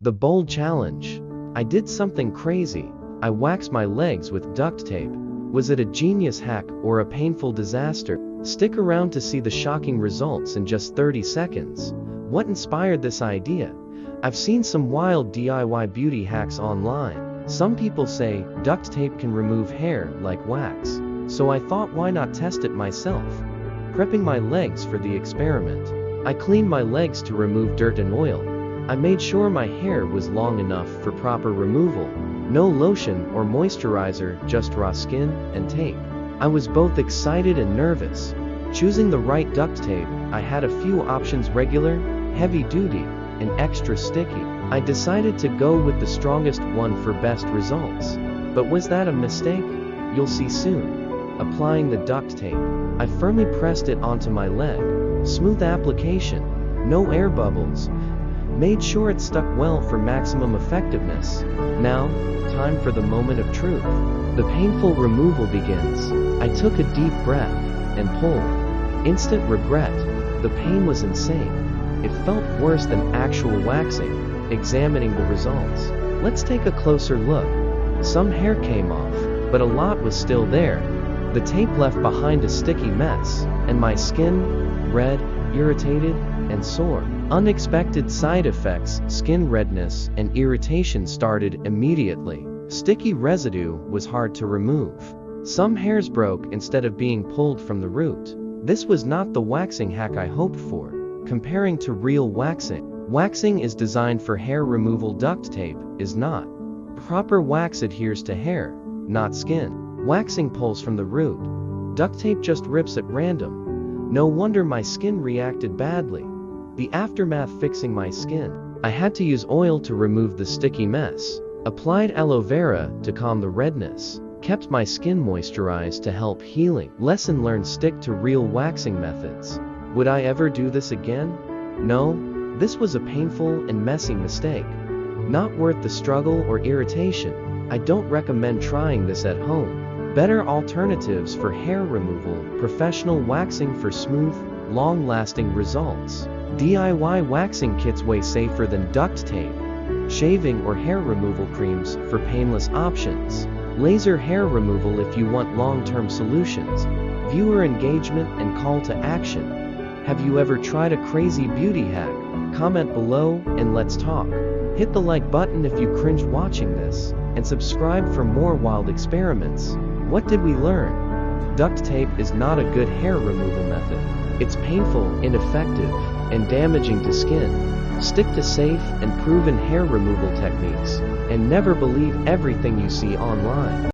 The bold challenge. I did something crazy. I waxed my legs with duct tape. Was it a genius hack or a painful disaster? Stick around to see the shocking results in just 30 seconds. What inspired this idea? I've seen some wild DIY beauty hacks online. Some people say duct tape can remove hair like wax. So I thought, why not test it myself? Prepping my legs for the experiment. I cleaned my legs to remove dirt and oil. I made sure my hair was long enough for proper removal. No lotion or moisturizer, just raw skin and tape. I was both excited and nervous. Choosing the right duct tape, I had a few options: regular, heavy duty, and extra sticky. I decided to go with the strongest one for best results. But was that a mistake? You'll see soon. Applying the duct tape, I firmly pressed it onto my leg. Smooth application, no air bubbles. Made sure it stuck well for maximum effectiveness. Now, time for the moment of truth. The painful removal begins. I took a deep breath and pulled. Instant regret. The pain was insane. It felt worse than actual waxing. Examining the results. Let's take a closer look. Some hair came off, but a lot was still there. The tape left behind a sticky mess, and my skin, red, irritated, and sore. Unexpected side effects: skin redness and irritation started immediately. Sticky residue was hard to remove. Some hairs broke instead of being pulled from the root. This was not the waxing hack I hoped for. Comparing to real waxing. Waxing is designed for hair removal. Duct tape is not. Proper wax adheres to hair, not skin. Waxing pulls from the root. Duct tape just rips at random. No wonder my skin reacted badly. The aftermath: fixing my skin. I had to use oil to remove the sticky mess. Applied aloe vera to calm the redness. Kept my skin moisturized to help healing. Lesson learned: stick to real waxing methods. Would I ever do this again? No. This was a painful and messy mistake. Not worth the struggle or irritation. I don't recommend trying this at home. Better alternatives for hair removal: professional waxing for smooth, long-lasting results. DIY waxing kits way safer than duct tape. Shaving or hair removal creams for painless options. Laser hair removal if you want long-term solutions. Viewer engagement and call to action. Have you ever tried a crazy beauty hack? Comment below and let's talk. Hit the like button if you cringed watching this, and subscribe for more wild experiments. What did we learn? Duct tape is not a good hair removal method. It's painful, ineffective, and damaging to skin. Stick to safe and proven hair removal techniques, and never believe everything you see online.